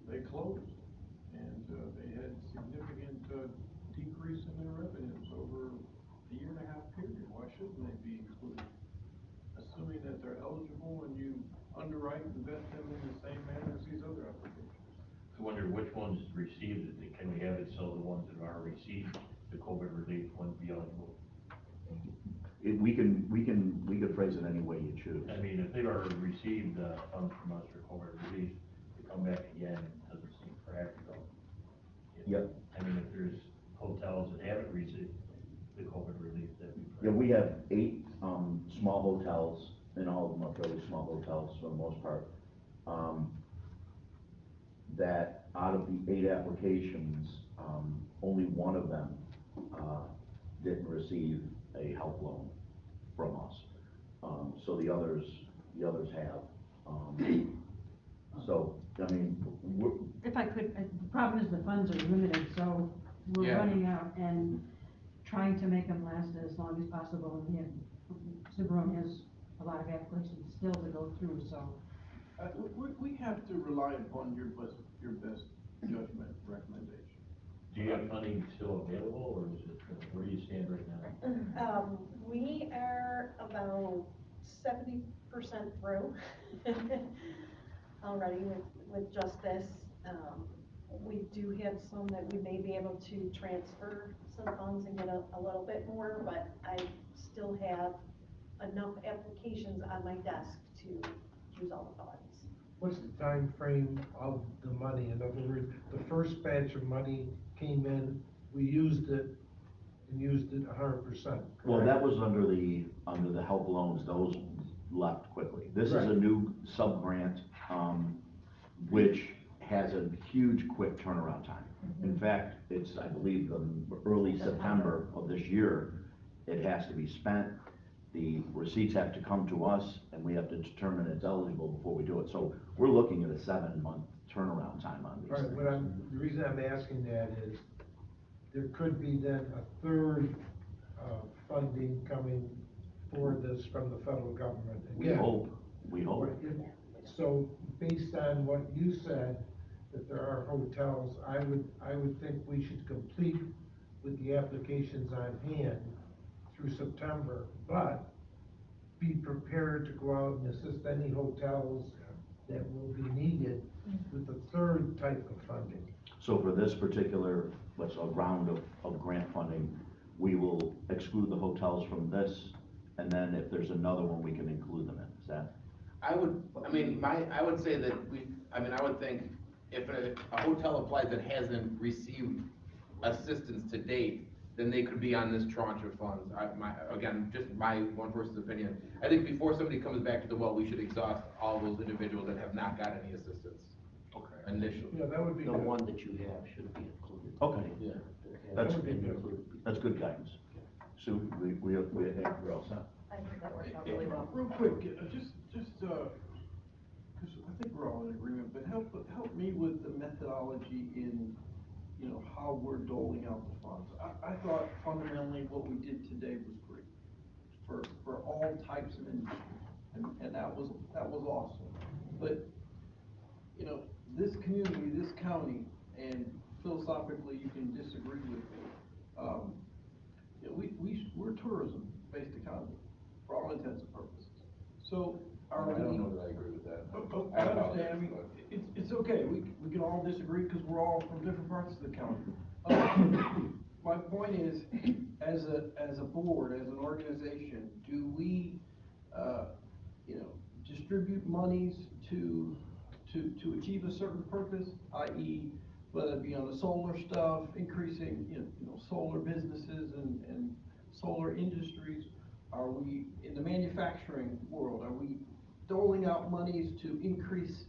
they closed, and, they had significant, decrease in their revenues over a year and a half period. Why shouldn't they be included? Assuming that they're eligible and you underwrite and vet them in the same manner as these other applications. I wonder which ones received it, can we have it so the ones that are received the COVID relief wouldn't be eligible? We could phrase it any way you choose. I mean, if they've already received, funds from us for COVID relief, to come back again, it doesn't seem practical. Yep. I mean, if there's hotels that haven't received the COVID relief, that'd be Yeah, we have 8 small hotels, and all of them are fairly small hotels for the most part, that out of the 8 applications, only one of them didn't receive a help loan from us. So the others have. So, I mean, If I could, the problem is the funds are limited, so we're Yeah. running out and trying to make them last as long as possible. And yet, Cimarron has a lot of applications still to go through, so. We have to rely upon your best judgment recommendation. Do you have funding still available, or is it, where do you stand right now? We are about 70% through already with just this. We do have some that we may be able to transfer some funds and get a little bit more, but I still have enough applications on my desk to use all the funds. What's the time frame of the money? In other words, the first batch of money came in, we used it, and used it 100%. well, that was under the help loans, those left quickly. This is a Right. new sub-grant, which has a huge quick turnaround time. In fact, it's, I believe, early September of this year, it has to be spent. The receipts have to come to us, and we have to determine it's eligible before we do it. So we're looking at a 7-month turnaround time on these All right, things. the reason I'm asking that is, there could be then a third, funding coming for this from the federal government. We Again, hope, we hope. So, based on what you said, that there are hotels, I would think we should complete with the applications on hand through September, but be prepared to go out and assist any hotels that will be needed with the third type of funding. So for this particular, round of grant funding, we will exclude the hotels from this, and then if there's another one, we can include them in, is that? I would say that I would think if a hotel applies that hasn't received assistance to date, then they could be on this tranche of funds. Again, just my one person's opinion. I think before somebody comes back to the well, we should exhaust all those individuals that have not got any assistance. Okay. Initially. Yeah, that would be The good. one that you have should be included. Okay. Yeah. That's, would be good. that's good guidance. Sue, we're all set? I think that worked out really well. Real quick, just, cause I think we're all in agreement, but help me with the methodology in, how we're doling out the funds. I thought fundamentally what we did today was great for all types of industries, and that was awesome. But, this community, this county, and philosophically you can disagree with me, we're a tourism-based economy, for all intents and purposes. So, I don't know that I agree with that. I understand, I mean, it's okay, we can all disagree, because we're all from different parts of the county. My point is, as a board, as an organization, do we, distribute monies to achieve a certain purpose, i.e., whether it be on the solar stuff, increasing, solar businesses and solar industries? Are we, in the manufacturing world, are we doling out monies to increase,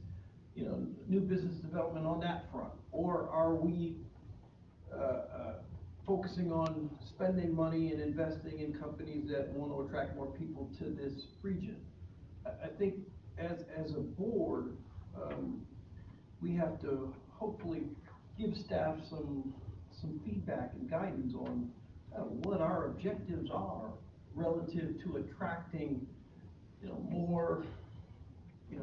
new business development on that front? Or are we, focusing on spending money and investing in companies that want to attract more people to this region? I think as a board, we have to hopefully give staff some feedback and guidance on what our objectives are relative to attracting, more,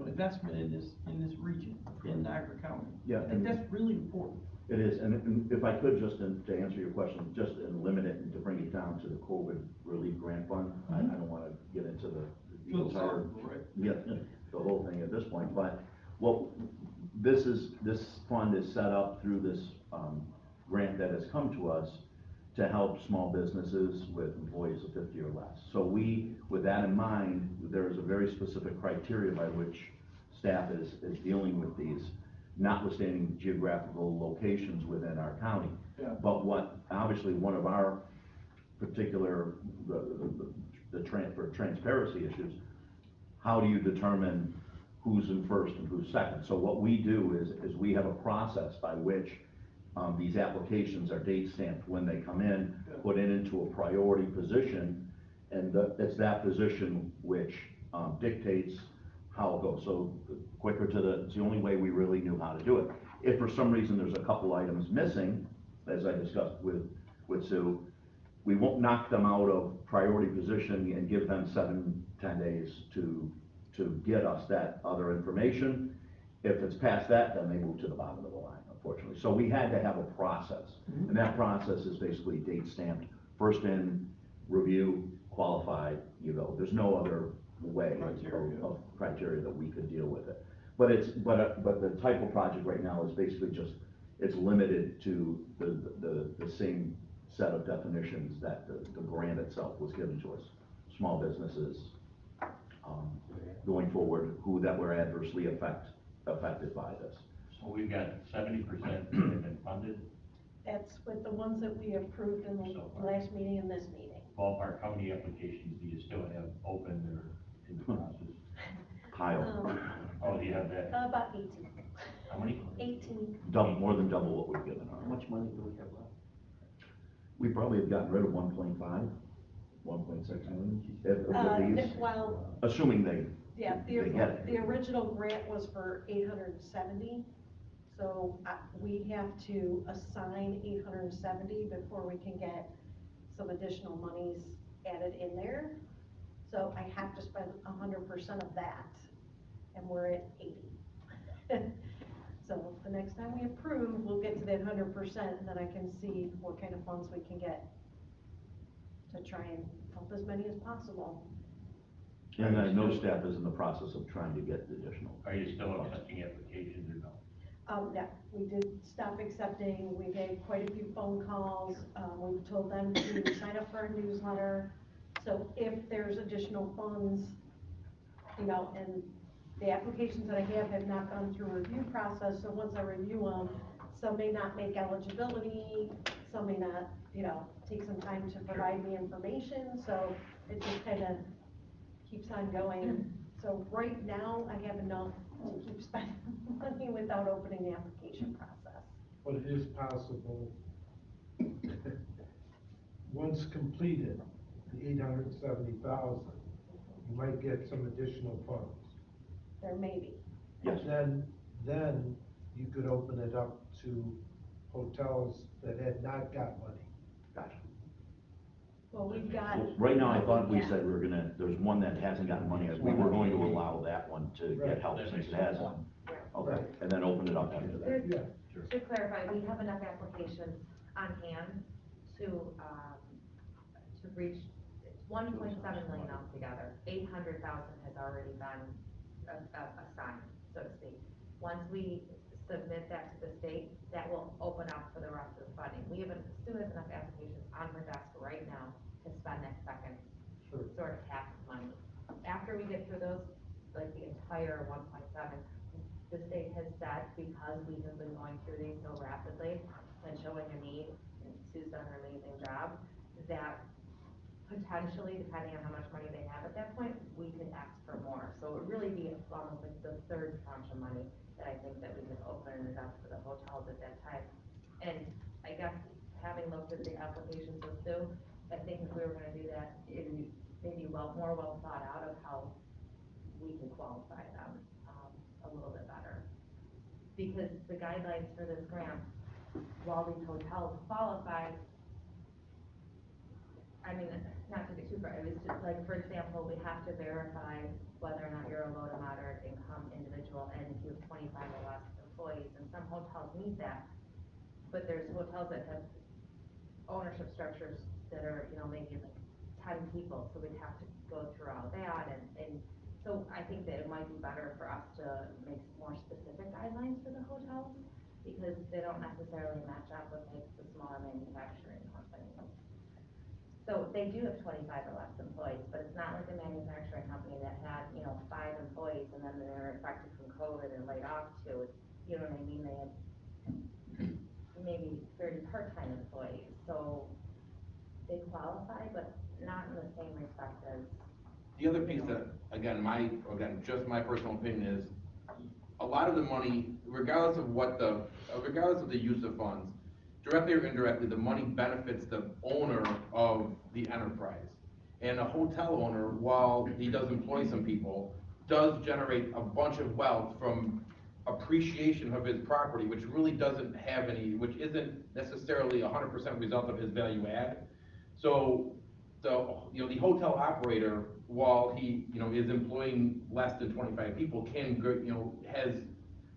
investment in this region, in Niagara County. Yeah, I think that's really important. It is, and if I could, just to answer your question, just and limit it and to bring it down to the COVID relief grant fund. I don't wanna get into the entire, Right. yeah, the whole thing at this point, but this fund is set up through this, grant that has come to us to help small businesses with employees of 50 or less. So with that in mind, there is a very specific criteria by which staff is dealing with these, notwithstanding geographical locations within our county. Yeah. But obviously one of our particular, for transparency issues, how do you determine who's in first and who's second? So what we do is we have a process by which these applications are date stamped when they come in, put into a priority position, and it's that position which dictates how it goes. So it's the only way we really knew how to do it. If for some reason there's a couple items missing, as I discussed with Sue, we won't knock them out of priority position and give them 7-10 days to get us that other information. If it's past that, then they move to the bottom of the line, unfortunately. So we had to have a process, and that process is basically date stamped, first in, review, qualified, you go. There's no other way of criteria that we could deal with it. But the type of project right now is basically just, it's limited to the same set of definitions that the grant itself was given to us. Small businesses, going forward, that were adversely affected by this. So we've got 70% that have been funded. That's with the ones that we approved in the last meeting and this meeting. Ballpark, how many applications do you still have open or in the process? Pile. Oh, do you have that? About 18. How many? 18. More than double what we've given How her. much money do we have left? We probably have gotten rid of 1.5, 1.6 million. With these, Well, assuming they yeah, get it. the original grant was for 870, So we have to assign 870 before we can get some additional monies added in there. So I have to spend 100% of that, and we're at 80. So the next time we approve, we'll get to that 100%, and then I can see what kind of funds we can get to try and help as many as possible. And I know staff is in the process of trying to get additional. Are you still accepting applications or no? Yeah, we did stop accepting, we've had quite a few phone calls, we've told them to sign up for our newsletter. So if there's additional funds, you know, and the applications that I have not gone through a review process, so once I review them, some may not make eligibility, some may not, you know, take some time to provide me information, so it just kind of keeps on going. So right now, I have enough to keep spending money without opening the application process. But it is possible, once completed, the 870,000, you might get some additional funds. There may be. Yes. Then you could open it up to hotels that had not got money. Gotcha. Well, we've got. Well, right now, I thought we Yeah. said we were gonna, there's one that hasn't gotten money, we were going to allow that one to Right. get help since it hasn't. Okay, Right. and then open it up after that. Yeah. To clarify, we have enough applications on hand to reach, it's 1.7 million altogether. 800,000 has already been assigned, so to speak. Once we submit that to the state, that will open up for the rest of the funding. Sue has enough applications on her desk right now to spend that second sort of half of money. After we get through those, like the entire 1.7, the state has said, because we have been going through these so rapidly and showing a need, and Sue's done an amazing job, that potentially, depending on how much money they have at that point, we could ask for more. So it would really be almost like the third tranche of money that I think that we could open it up for the hotels at that time. And I guess, having looked at the applications with Sue, I think if we were gonna do that, it would maybe more well thought out of how we can qualify them a little bit better. Because the guidelines for this grant, while these hotels qualify, I mean, not to get too far, it was just like, for example, we have to verify whether or not you're a low to moderate income individual and if you have 25 or less employees, and some hotels meet that. But there's hotels that have ownership structures that are, you know, maybe like 10 people, so we'd have to go through all that, and so I think that it might be better for us to make more specific guidelines for the hotels, because they don't necessarily match up with like the smaller manufacturing companies. So they do have 25 or less employees, but it's not like a manufacturing company that had, you know, 5 employees and then they were affected from COVID and laid off 2. You know what I mean? They had maybe 30 part-time employees, so they qualify, but not in the same respect as. The other piece that, again, just my personal opinion is, a lot of the money, regardless of the use of funds, directly or indirectly, the money benefits the owner of the enterprise. And a hotel owner, while he does employ some people, does generate a bunch of wealth from appreciation of his property, which really doesn't have any, which isn't necessarily 100% result of his value add. So the hotel operator, while he, is employing less than 25 people, has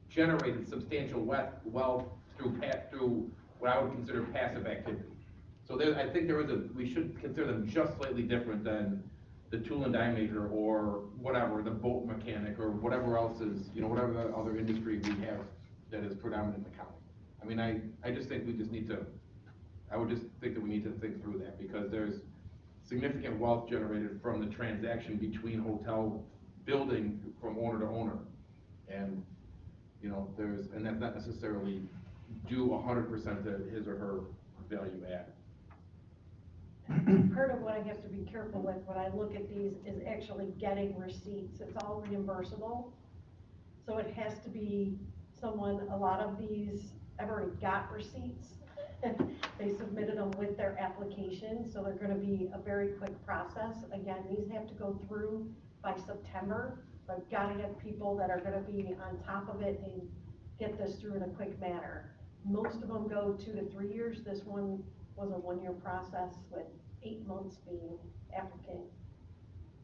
generated substantial wealth through what I would consider passive activity. So I think we should consider them just slightly different than the tool and die maker or whatever, the boat mechanic or whatever else is, whatever the other industry we have that is predominant in the county. I mean, I just think I would just think that we need to think through that, because there's significant wealth generated from the transaction between hotel building from owner to owner. And, and that's not necessarily due 100% to his or her value add. Part of what I have to be careful with when I look at these is actually getting receipts. It's all reimbursable. So it has to be someone, a lot of these, I've already got receipts. They submitted them with their application, so they're gonna be a very quick process. Again, these have to go through by September. So I've gotta have people that are gonna be on top of it get this through in a quick manner. Most of them go 2 to 3 years. This one was a 1-year process with 8 months being applicant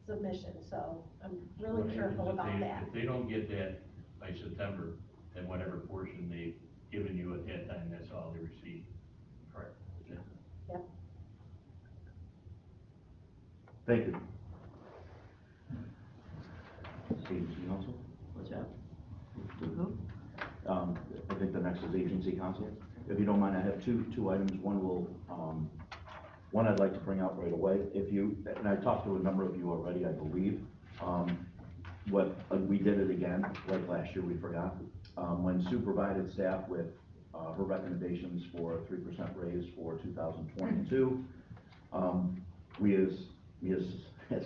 submission, so I'm really Right, careful if about they- that. If they don't get that by September, then whatever portion they've given you at that time, that's all they receive. Correct. Yep. Thank you. Agency council? What's that? I think the next is agency council. If you don't mind, I have two items. One I'd like to bring out right away. And I talked to a number of you already, I believe. We did it again, like last year, we forgot. When Sue provided staff with, her recommendations for a 3% raise for 2022, we as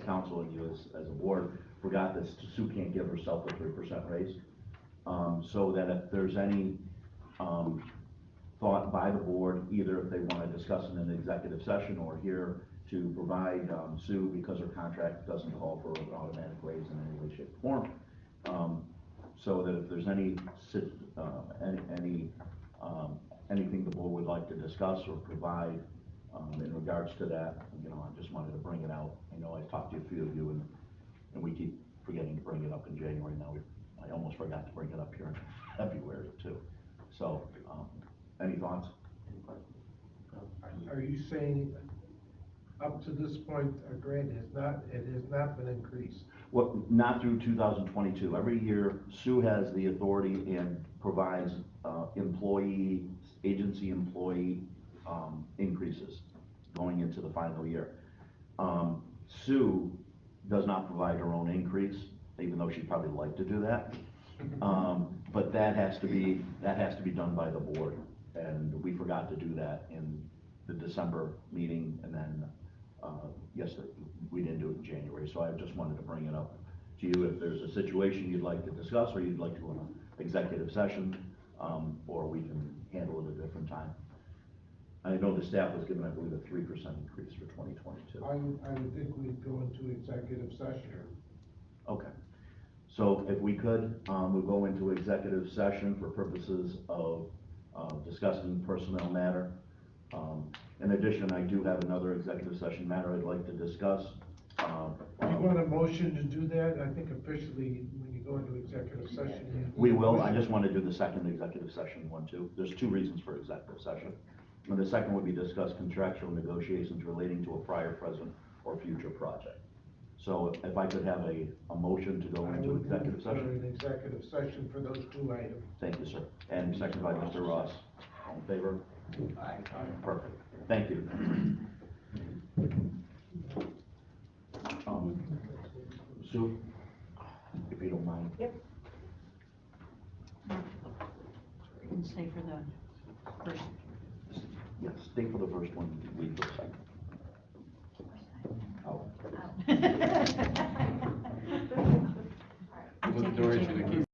council and you as a board forgot that Sue can't give herself a 3% raise. So that if there's any thought by the board, either if they want to discuss in an executive session or here to provide Sue, because her contract doesn't call for an automatic raise in any way, shape, or form, so that if there's anything the board would like to discuss or provide in regards to that, I just wanted to bring it out. I know I talked to a few of you and we keep forgetting to bring it up in January. Now I almost forgot to bring it up here in February too. So, any thoughts? Are you saying up to this point, a grant it has not been increased? Well, not through 2022. Every year, Sue has the authority and provides agency employee increases going into the final year. Sue does not provide her own increase, even though she'd probably like to do that. But that has to be done by the board, and we forgot to do that in the December meeting, and then we didn't do it in January. So I just wanted to bring it up to you if there's a situation you'd like to discuss, or you'd like to an executive session, or we can handle it at a different time. I know the staff was given, I believe, a 3% increase for 2022. I would think we'd go into executive session. Okay. So if we could, we'll go into executive session for purposes of discussing personnel matter. In addition, I do have another executive session matter I'd like to discuss. You want a motion to do that? I think officially, when you go into executive session. We will. I just want to do the second executive session one too. There's 2 reasons for executive session. And the second would be discuss contractual negotiations relating to a prior, present, or future project. So if I could have a motion to go into executive session. An executive session for those 2 items. Thank you, sir. And second by Mr. Ross. All in favor? Aye. Perfect. Thank you. Sue, if you don't mind. Yep. And stay for the first. Yes, stay for the first one, leave for the second. Look, Doris, you